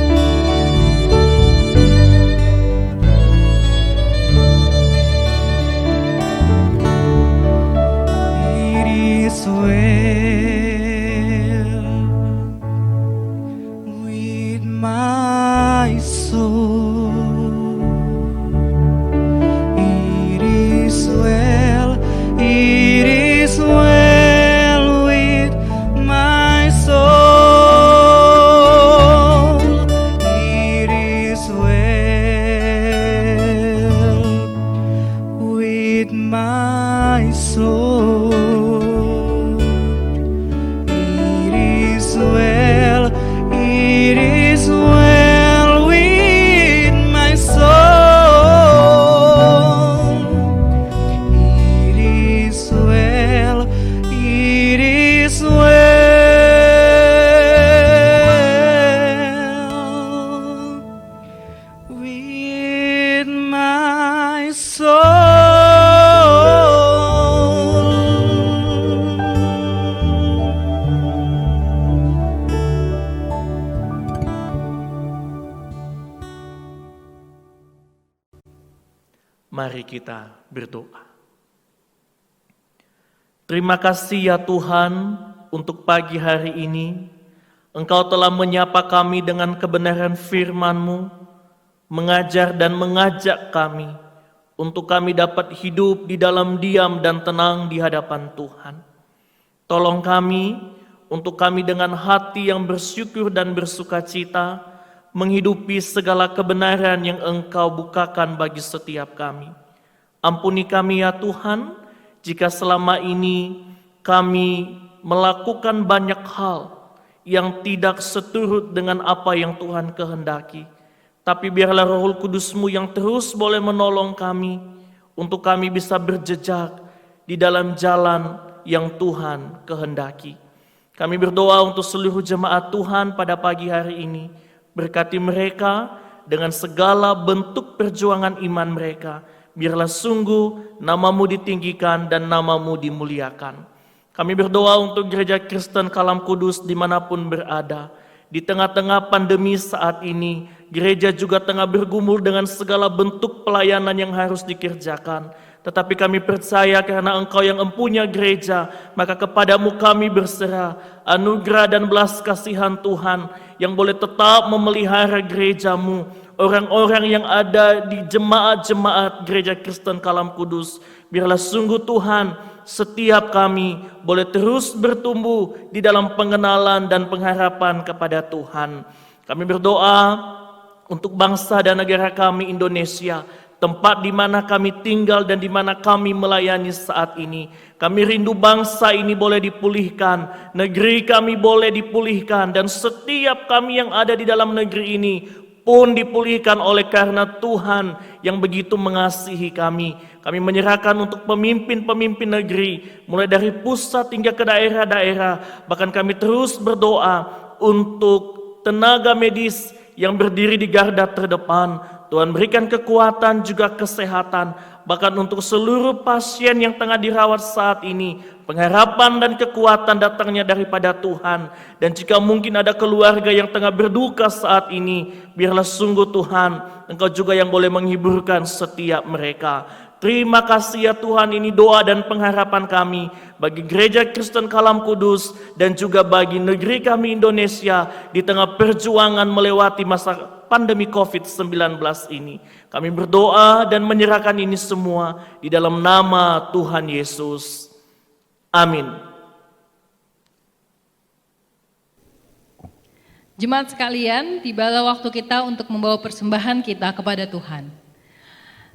It is well with my soul. It is well, it is well with my soul. It is well with my soul. It is well, it is well with my soul. It is well, it is well with my Mari kita berdoa. Terima kasih ya Tuhan untuk pagi hari ini. Engkau telah menyapa kami dengan kebenaran firman-Mu, mengajar dan mengajak kami untuk kami dapat hidup di dalam diam dan tenang di hadapan Tuhan. Tolong kami untuk kami dengan hati yang bersyukur dan bersukacita menghidupi segala kebenaran yang Engkau bukakan bagi setiap kami. Ampuni kami ya Tuhan, jika selama ini kami melakukan banyak hal yang tidak seturut dengan apa yang Tuhan kehendaki. Tapi biarlah Roh Kudus-Mu yang terus boleh menolong kami untuk kami bisa berjejak di dalam jalan yang Tuhan kehendaki. Kami berdoa untuk seluruh jemaat Tuhan pada pagi hari ini. Berkati mereka dengan segala bentuk perjuangan iman mereka. Biarlah sungguh nama-Mu ditinggikan dan nama-Mu dimuliakan. Kami berdoa untuk Gereja Kristen Kalam Kudus dimanapun berada. Di tengah-tengah pandemi saat ini, gereja juga tengah bergumul dengan segala bentuk pelayanan yang harus dikerjakan. Tetapi kami percaya karena Engkau yang empunya gereja, maka kepadamu kami berserah anugerah dan belas kasihan Tuhan yang boleh tetap memelihara gerejamu, orang-orang yang ada di jemaat-jemaat Gereja Kristen Kalam Kudus. Biarlah sungguh Tuhan, setiap kami boleh terus bertumbuh di dalam pengenalan dan pengharapan kepada Tuhan. Kami berdoa untuk bangsa dan negara kami Indonesia, tempat di mana kami tinggal dan di mana kami melayani saat ini. Kami rindu bangsa ini boleh dipulihkan, negeri kami boleh dipulihkan, dan setiap kami yang ada di dalam negeri ini pun dipulihkan oleh karena Tuhan yang begitu mengasihi kami. Kami menyerahkan untuk pemimpin-pemimpin negeri, mulai dari pusat hingga ke daerah-daerah. Bahkan kami terus berdoa untuk tenaga medis yang berdiri di garda terdepan. Tuhan berikan kekuatan juga kesehatan. Bahkan untuk seluruh pasien yang tengah dirawat saat ini, pengharapan dan kekuatan datangnya daripada Tuhan. Dan jika mungkin ada keluarga yang tengah berduka saat ini, biarlah sungguh Tuhan, Engkau juga yang boleh menghiburkan setiap mereka. Terima kasih ya Tuhan, ini doa dan pengharapan kami bagi Gereja Kristen Kalam Kudus dan juga bagi negeri kami Indonesia di tengah perjuangan melewati masa pandemi COVID-19 ini. Kami berdoa dan menyerahkan ini semua di dalam nama Tuhan Yesus. Amin. Jemaat sekalian, tibalah waktu kita untuk membawa persembahan kita kepada Tuhan.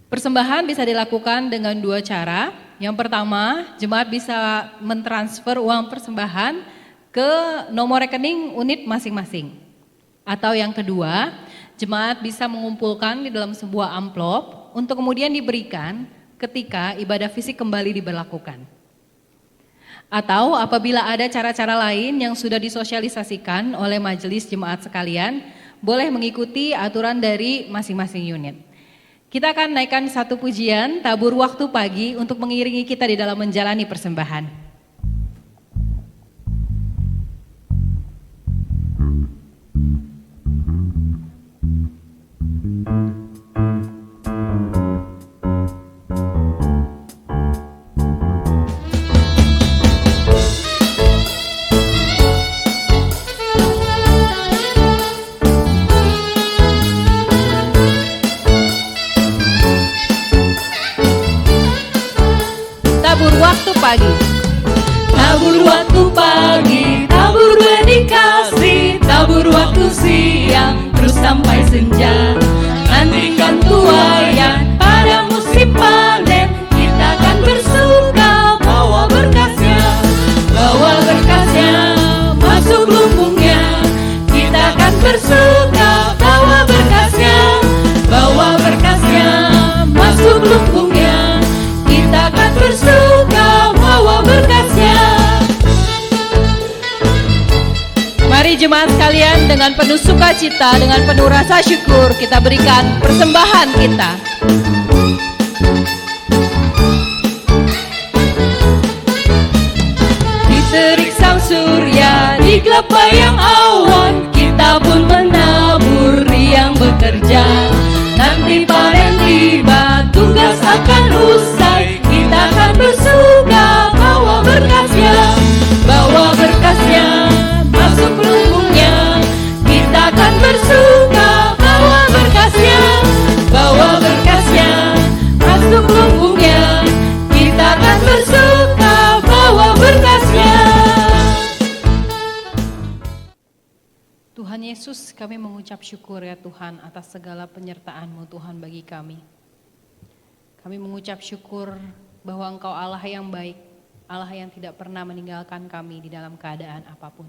Persembahan bisa dilakukan dengan dua cara. Yang pertama, jemaat bisa mentransfer uang persembahan ke nomor rekening unit masing-masing. Atau yang kedua, jemaat bisa mengumpulkan di dalam sebuah amplop untuk kemudian diberikan ketika ibadah fisik kembali diberlakukan. Atau apabila ada cara-cara lain yang sudah disosialisasikan oleh majelis jemaat sekalian, boleh mengikuti aturan dari masing-masing unit. Kita akan naikkan satu pujian, tabur waktu pagi untuk mengiringi kita di dalam menjalani persembahan. Waktu pagi. Tabur waktu pagi, tabur benih kasih, tabur waktu siang, terus sampai senja. Nantikan tuaian pada musim panen, kita akan bersuka bawa berkasnya masuk lumbungnya. Kita akan bersuka bawa berkasnya masuk lumbungnya. Kita akan bersuka bawa berkasnya. Mari jemaat sekalian, dengan penuh sukacita, dengan penuh rasa syukur, kita berikan persembahan kita. Di terik sang surya, di gelap bayang awan, kita pun menabur yang bekerja. Nanti panen tiba, tugas akan usai, kita akan bersuka bawa berkasnya masuk lumbungnya. Kita akan bersuka bawa berkasnya masuk lumbungnya. Kita akan bersuka bawa berkasnya. Tuhan Yesus, kami mengucap syukur ya Tuhan atas segala penyertaan-Mu Tuhan bagi kami. Kami mengucap syukur bahwa Engkau Allah yang baik, Allah yang tidak pernah meninggalkan kami di dalam keadaan apapun.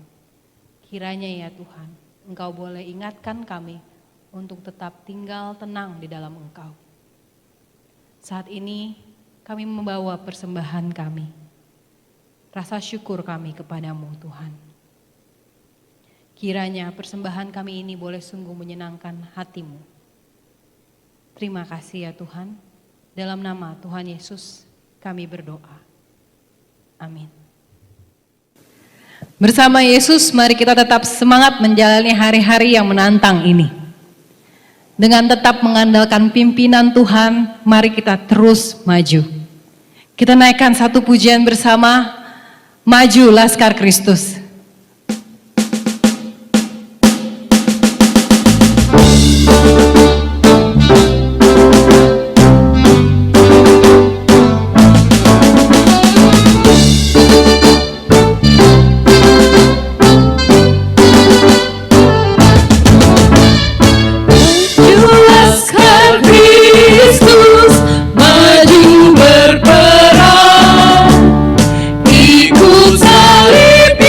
Kiranya ya Tuhan, Engkau boleh ingatkan kami untuk tetap tinggal tenang di dalam Engkau. Saat ini kami membawa persembahan kami, rasa syukur kami kepadamu Tuhan. Kiranya persembahan kami ini boleh sungguh menyenangkan hati-Mu. Terima kasih ya Tuhan, dalam nama Tuhan Yesus kami berdoa. Amin. Bersama Yesus, mari kita tetap semangat menjalani hari-hari yang menantang ini. Dengan tetap mengandalkan pimpinan Tuhan, mari kita terus maju. Kita naikkan satu pujian bersama, Maju Laskar Kristus. Ikut salib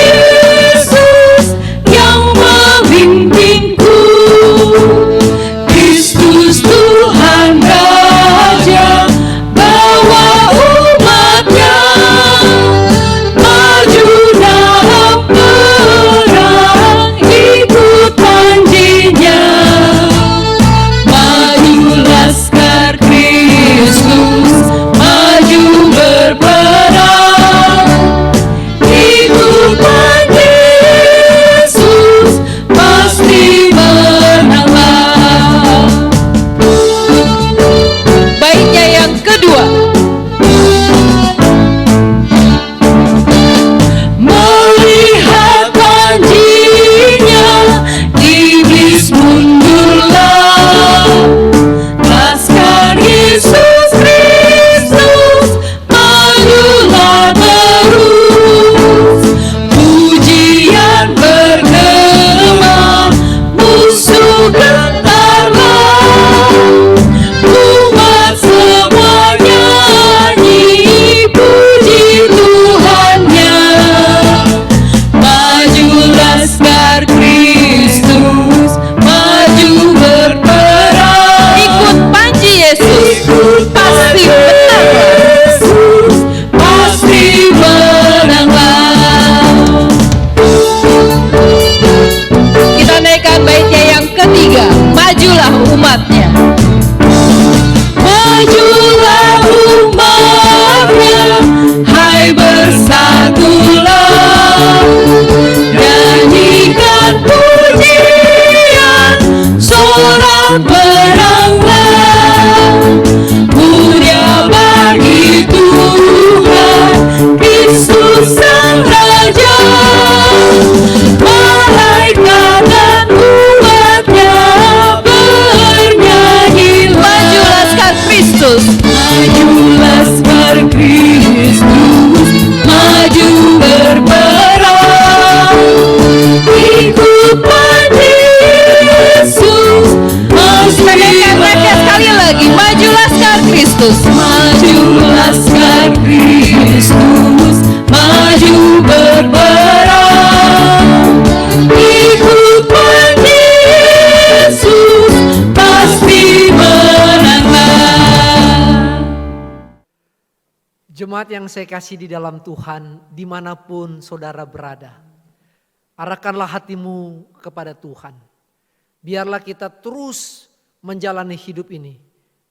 Kristus, maju laskar Kristus, maju berperang. Ikutkan Yesus, pasti menanglah. Jemaat yang saya kasih di dalam Tuhan, dimanapun saudara berada, arahkanlah hatimu kepada Tuhan. Biarlah kita terus menjalani hidup ini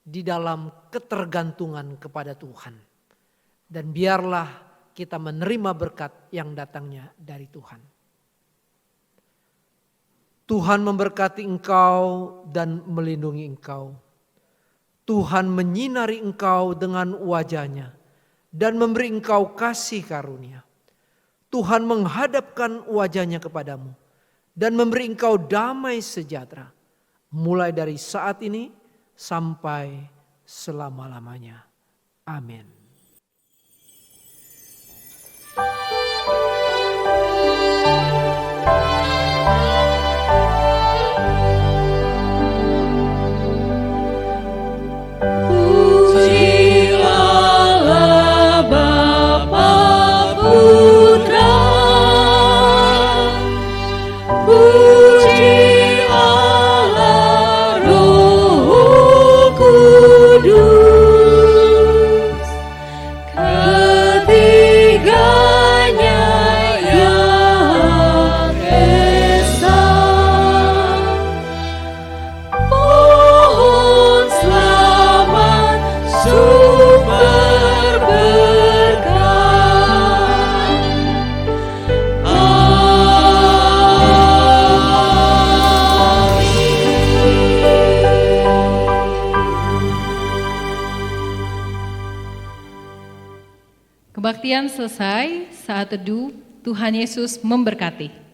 di dalam ketergantungan kepada Tuhan. Dan biarlah kita menerima berkat yang datangnya dari Tuhan. Tuhan memberkati engkau dan melindungi engkau. Tuhan menyinari engkau dengan wajah-Nya dan memberi engkau kasih karunia. Tuhan menghadapkan wajah-Nya kepadamu dan memberi engkau damai sejahtera. Mulai dari saat ini sampai selama-lamanya. Amin. Puji Allah Bapa Putra, puji Allah Roh Kudus, ketiganya yang esa. Pohon selamat sumber berkah. Kebaktian selesai, saat teduh, Tuhan Yesus memberkati.